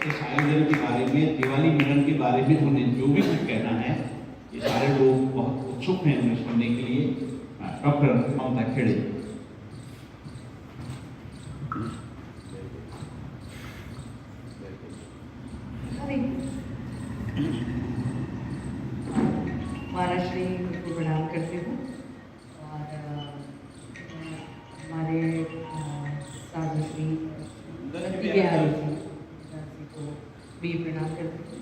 इस आयोजन के बारे में, दिवाली मिलन के बारे में उन्हें जो भी कुछ कहना है, ये सारे लोग बहुत उत्सुक हैं उन्हें सुनने के लिए। डॉक्टर ममता खेड़े। महाराष्ट्री को प्रणाम करती हूँ और हमारे साधुश्री बिहारी जी को भी प्रणाम करती हूँ।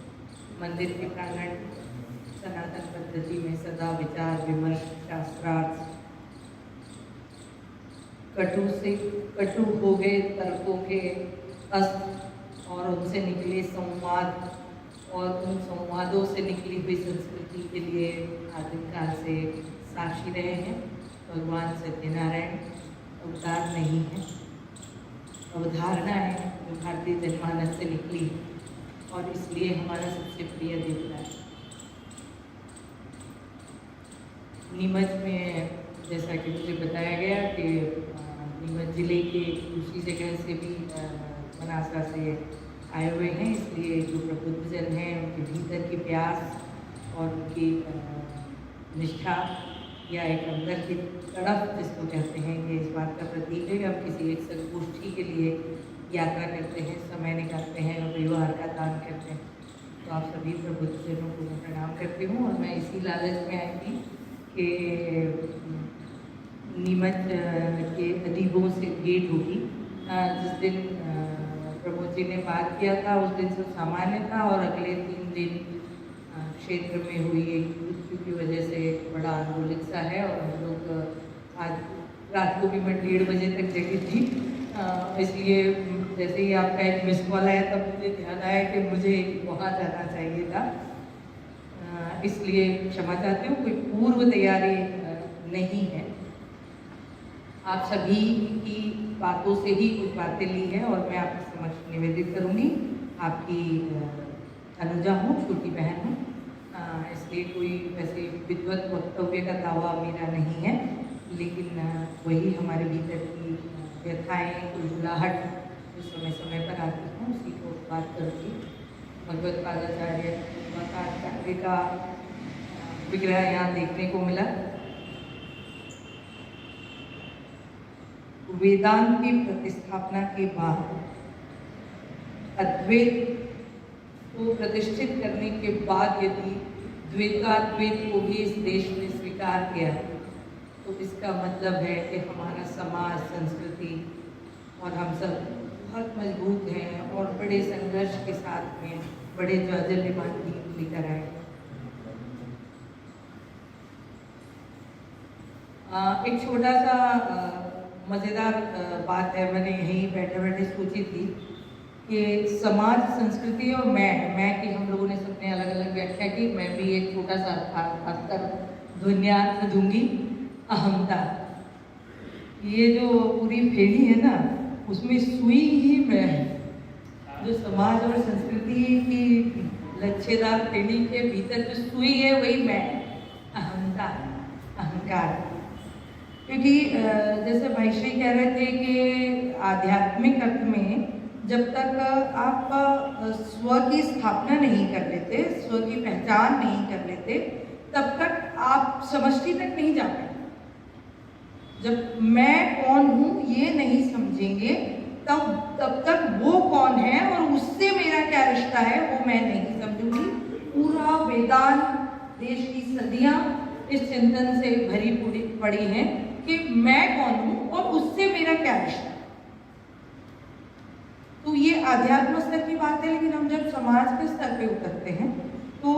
मंदिर के प्रांगण सनातन पद्धति में सदा विचार विमर्श, शास्त्रार्थ, कटु हो गए तर्कों के अस्त्र और उनसे निकले संवाद और उन संवादों से निकली हुई संस्कृति के लिए आदिकाल से साक्षी रहे हैं। भगवान सत्यनारायण अवतार नहीं है, अवधारणा है जो भारतीय जनमानस से निकली और इसलिए हमारा सबसे प्रिय देवता है। नीमच में जैसा कि मुझे बताया गया कि नीमच जिले के दूसरी जगह से भी मनासा से आए हुए हैं, इसलिए जो प्रबुद्धजन हैं उनके भीतर की प्यास और उनकी निष्ठा या एक अंदर की तड़प जिसको कहते हैं, ये इस बात का प्रतीक है कि हम किसी एक संगोष्ठी के लिए यात्रा करते हैं, समय निकालते हैं और परिवार का दान करते हैं। तो आप सभी प्रबुद्धजनों को मैं प्रणाम करती हूँ और मैं इसी लालच में आई थी कि नीमच के अदीबों से भेंट होगी। जिस दिन प्रमोद जी ने बात किया था उस दिन सब सामान्य था और अगले 3 दिन क्षेत्र में हुई एक मृत्यु की वजह से बड़ा आंदोलित सा है और हम लोग आज रात को भी मैं 1:30 बजे तक जगी थी। इसलिए जैसे ही आपका एक मिस कॉल आया तब मुझे ध्यान आया कि मुझे वहाँ जाना चाहिए था, इसलिए क्षमा चाहती हूँ। कोई पूर्व तैयारी नहीं है, आप सभी की बातों से ही कुछ बातें ली हैं और मैं आपके समक्ष निवेदित करूँगी। आपकी अनुजा हूँ, छोटी बहन हूँ, इसलिए कोई वैसे विद्वत वक्तव्य का दावा मेरा नहीं है, लेकिन वही हमारे भीतर की व्यथाएँ, उलझुलाहट जो समय समय पर आती हैं उसी को बात करूँगी। भगवत पादाचार्य मताचार्य का विग्रह यहाँ देखने को मिला। वेदांत की प्रतिस्थापना के बाद अद्वैत को प्रतिष्ठित करने के बाद यदि द्वैताद्वैत को भी इस देश में स्वीकार किया तो इसका मतलब है कि हमारा समाज, संस्कृति और हम सब बहुत मजबूत हैं और बड़े संघर्ष के साथ में बड़े ज्वाजल्यमान दीप लेकर आए। एक छोटा सा मज़ेदार बात है, मैंने यहीं बैठे बैठे सोची थी कि समाज, संस्कृति और मैं की हम लोगों ने सबने अलग अलग व्याख्या की। मैं भी एक छोटा सा खासकर ध्वन्यार्थ दूंगी, अहमता। ये जो पूरी फेरी है ना उसमें सुई ही मैं है, जो समाज और संस्कृति की लच्छेदार फेरी के भीतर जो सुई है वही मैं, अहमता, अहंकार। क्योंकि जैसे भाईश्री कह रहे थे कि आध्यात्मिक अर्थ में जब तक आप स्व की स्थापना नहीं कर लेते, स्व की पहचान नहीं कर लेते, तब तक आप समष्टि तक नहीं जा पाएंगे। जब मैं कौन हूँ ये नहीं समझेंगे तब तक वो कौन है और उससे मेरा क्या रिश्ता है वो मैं नहीं समझूंगी। पूरा वेदांत, देश की सदियाँ इस चिंतन से भरी पड़ी हैं कि मैं कौन हूँ और उससे मेरा क्या रिश्ता है। तो ये आध्यात्म स्तर की बात है, लेकिन हम जब समाज के स्तर पे उतरते हैं तो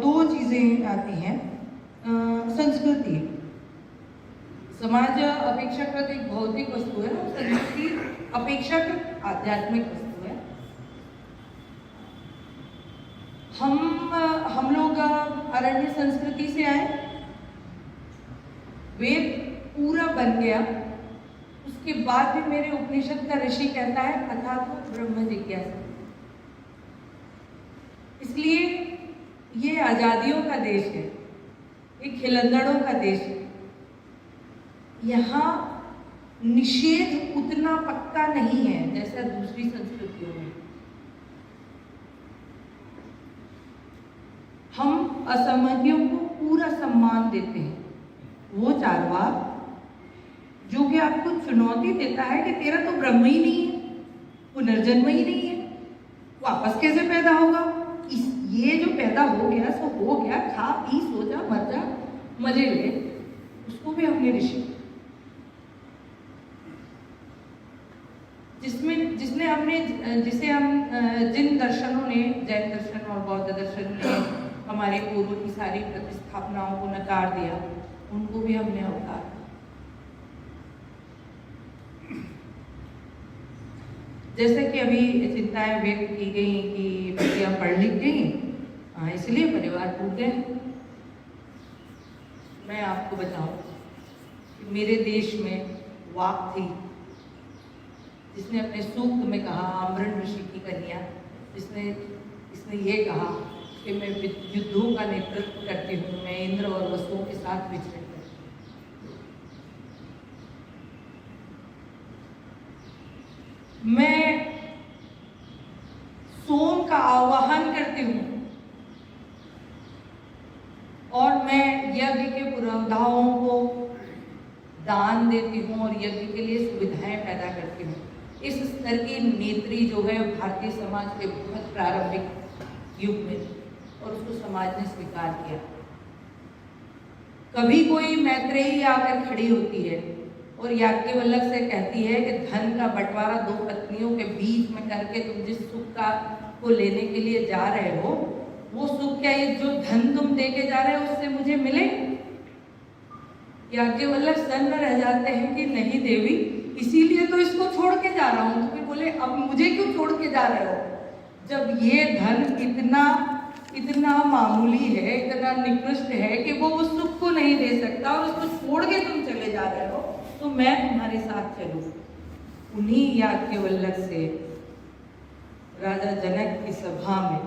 2 चीज़ें आती हैं। संस्कृति, समाज अपेक्षाकृत एक भौतिक वस्तु है और संस्कृति अपेक्षाकृत आध्यात्मिक वस्तु है। हम लोग अरण्य संस्कृति से आए, वेद पूरा बन गया, उसके बाद भी मेरे उपनिषद का ऋषि कहता है अथातो ब्रह्म जिज्ञासा। इसलिए ये आज़ादियों का देश है, ये खिलंदड़ों का देश है। यहाँ निषेध उतना पक्का नहीं है जैसा दूसरी संस्कृतियों में। असमधियों को पूरा सम्मान देते हैं। वो चारवाक जो कि आपको चुनौती देता है कि तेरा तो ब्रह्म ही नहीं है, पुनर्जन्म ही नहीं है, वापस कैसे पैदा होगा, ये जो पैदा हो गया सो हो गया, खा पी सो जा मर जा मजे ले, उसको भी हमने ऋषि जिसे हम जिन दर्शनों ने, जैन दर्शन और बौद्ध दर्शन ने हमारे पूर्व की सारी प्रतिस्थापनाओं को नकार दिया, उनको भी हमने अवतार। जैसे कि अभी चिंताएं व्यक्त की गई कि बेटियां पढ़ लिख गई, इसलिए परिवार टूट गए। मैं आपको बताऊं कि मेरे देश में वाक थी जिसने अपने सूक्त में कहा, आम्रण ऋषि की कन्या, इसने ये कहा कि मैं युद्धों का नेतृत्व करती हूँ, मैं इंद्र और वसुओं के साथ विचरण करती हूँ, मैं सोम का आवाहन करती हूँ और मैं यज्ञ के पुरोधाओं को दान देती हूँ और यज्ञ के लिए सुविधाएं पैदा करती हूँ। इस स्तर की नेत्री जो है भारतीय समाज के बहुत प्रारंभिक युग में, और उसको समाज ने स्वीकार किया। कभी कोई मैत्रेयी आकर खड़ी होती है और याज्ञवल्क्य से कहती है कि धन का बंटवारा दो पत्नियों के बीच में करके तुम जिस सुख का को लेने के लिए जा रहे हो, वो सुख क्या, ये जो धन तुम दे के जा रहे हो उससे मुझे मिले? याज्ञवल्क्य सन्न रह जाते हैं कि नहीं देवी, इसीलिए तो इसको छोड़ के जा रहा हूँ। तो बोले अब मुझे क्यों छोड़ के जा रहे हो, जब ये धन इतना मामूली है, इतना निकृष्ट है कि वो उस सुख को नहीं दे सकता और उसको छोड़ के तुम चले जा रहे हो, तो मैं तुम्हारे साथ चलूँ। उन्हीं याज्ञवल्क्य से राजा जनक की सभा में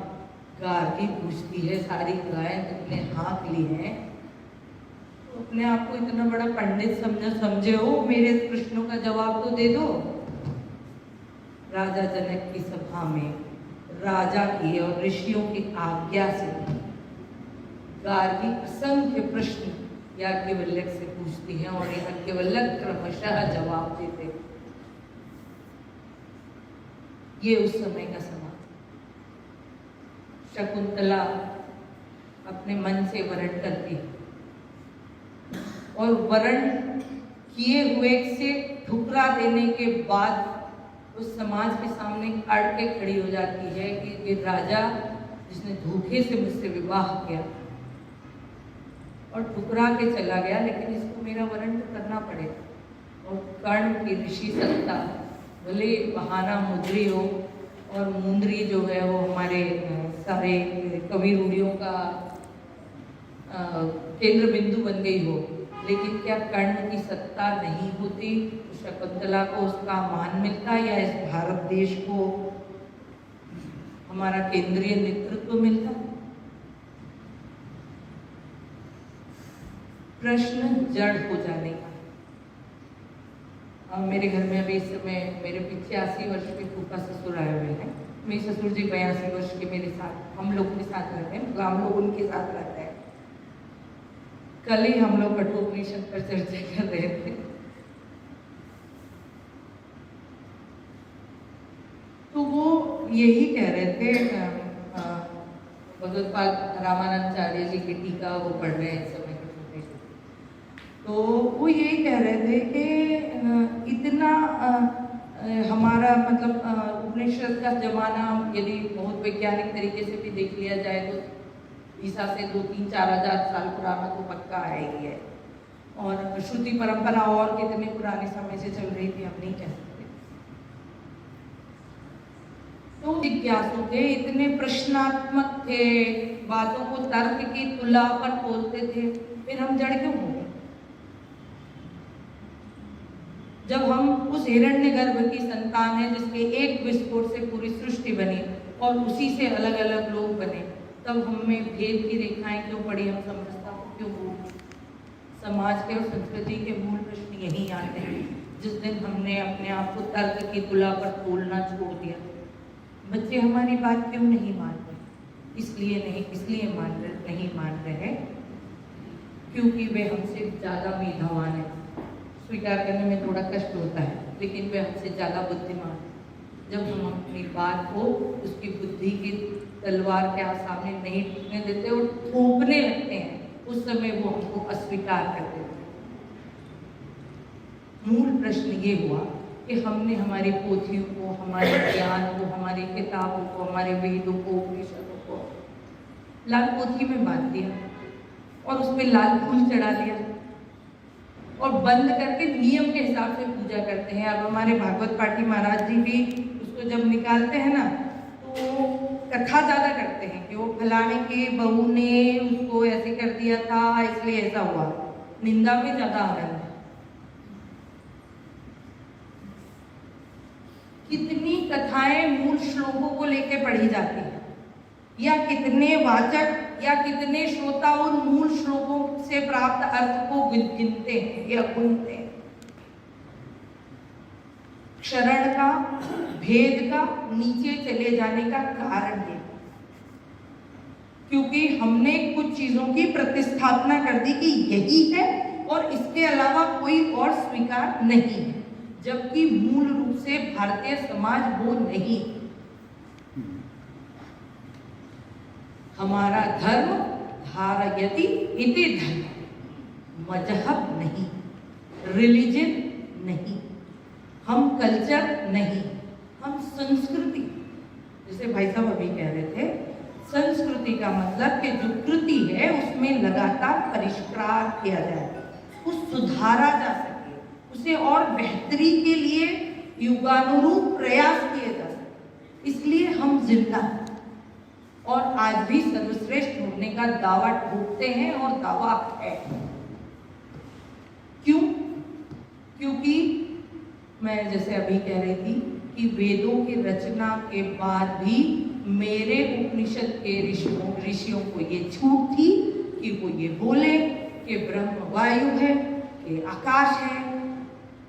गार्गी पूछती है, सारी गायें तुमने हाँक ली हैं, तो अपने आप को इतना बड़ा पंडित समझे हो, मेरे प्रश्नों का जवाब तो दे दो। राजा जनक की सभा में राजा की और ऋषियों की आज्ञा से गार्गी असंख्य प्रश्न याज्ञवल्क्य से पूछती हैं और याज्ञवल्क्य क्रमशः जवाब देते। ये उस समय का समाज। शकुंतला अपने मन से वरण करती है और वरण किए हुए से ठुकरा देने के बाद उस समाज के सामने अड़ के खड़ी हो जाती है कि ये राजा जिसने धोखे से मुझसे विवाह किया और ठुकरा के चला गया, लेकिन इसको मेरा वरण तो करना पड़ेगा। और कर्ण की ऋषि सत्ता भले बहाना मुद्री हो और मुंदरी जो है वो हमारे सारे कवि रूढ़ियों का केंद्र बिंदु बन गई हो, लेकिन क्या कर्ण की सत्ता नहीं होती तो शकुंतला को उसका मान मिलता या इस भारत देश को हमारा केंद्रीय नेतृत्व मिलता? प्रश्न जड़ हो जाने का। मेरे घर में अभी इस समय मेरे 85 वर्ष के फूफा ससुर आए हुए हैं। मेरे ससुर जी 82 वर्ष के मेरे साथ, हम लोग के साथ रहते हैं, मतलब हम लोग उनके साथ रहते हैं। कल ही हम लोग कठोपनिषद पर चर्चा कर रहे थे, तो वो यही कह रहे थे, भगवत्पाद रामानंदाचार्य जी की टीका वो पढ़ रहे हैं इस समय कठोपनिषद, तो वो यही कह रहे थे कि इतना हमारा मतलब उपनिषद का जमाना यदि बहुत वैज्ञानिक तरीके से भी देख लिया जाए तो ईसा से 2-3-4 हजार साल पुराना तो पक्का है ही है, और श्रुति परंपरा और कितने पुराने समय से चल रही थी हम नहीं कह सकते। तो जिज्ञासु थे, इतने प्रश्नात्मक थे, बातों को तर्क की तुला पर तोलते थे, फिर हम जड़ क्यों हो गए? जब हम उस हिरण्यगर्भ की संतान है जिसके एक विस्फोट से पूरी सृष्टि बनी और उसी से अलग अलग लोग बने, तब हमें भेद की रेखाएं क्यों पड़ी, हम समझता को क्यों भूल? समाज के और संस्कृति के मूल प्रश्न यही आते हैं जिस दिन हमने अपने आप को तर्क की तुला पर तोलना छोड़ दिया। बच्चे हमारी बात क्यों नहीं मानते? इसलिए नहीं मान रहे क्योंकि वे हमसे ज़्यादा मेधावान है। स्वीकार करने में थोड़ा कष्ट होता है, लेकिन वे हमसे ज़्यादा बुद्धिमान हैं। जब हम अपनी बात को उसकी बुद्धि की तलवार के सामने नहीं टिकने देते और थोपने लगते हैं, उस समय वो हमको अस्वीकार कर देते हैं। मूल प्रश्न ये हुआ कि हमने हमारी पोथियों को, हमारे ज्ञान को, हमारी किताबों को, हमारे वेदों को, उपनिषदों को लाल पोथी में बांध दिया और उसमें लाल फूल चढ़ा दिया और बंद करके नियम के हिसाब से पूजा करते हैं। अब हमारे भागवत पाठी महाराज जी भी उसको जब निकालते हैं ना, तो कथा ज़्यादा करते हैं कि वो फलाने की बहू ने उसको ऐसे कर दिया था इसलिए ऐसा हुआ। निंदा में ज़्यादा आनंद है। कितनी कथाएं मूल श्लोकों को लेकर पढ़ी जाती हैं, या कितने वाचक या कितने श्रोता उन मूल श्लोकों से प्राप्त अर्थ को गिनते हैं या गुनते हैं। क्षरण का, भेद का नीचे चले जाने का कारण है क्योंकि हमने कुछ चीजों की प्रतिस्थापना कर दी कि यही है और इसके अलावा कोई और स्वीकार नहीं है, जबकि मूल रूप से भारतीय समाज वो नहीं। हमारा धर्म धारयति इति धर्म, मजहब नहीं, रिलीजन नहीं, हम कल्चर नहीं, हम संस्कृति। जैसे भाई साहब अभी कह रहे थे, संस्कृति का मतलब कि जो कृति है उसमें लगातार परिष्कार किया जाए, उसको सुधारा जा सके, उसे और बेहतरी के लिए युगानुरूप प्रयास किए जा सके। इसलिए हम जिंदा हैं और आज भी सर्वश्रेष्ठ होने का दावा ठोकते हैं और दावा है। क्यों? क्योंकि मैं जैसे अभी कह रही थी कि वेदों की रचना के बाद भी मेरे उपनिषद के ऋषियों को ये छूट थी कि वो ये बोले कि ब्रह्म वायु है, कि आकाश है,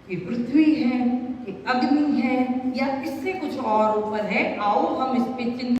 कि पृथ्वी है, कि अग्नि है, या इससे कुछ और ऊपर है। आओ हम इस पे चिंता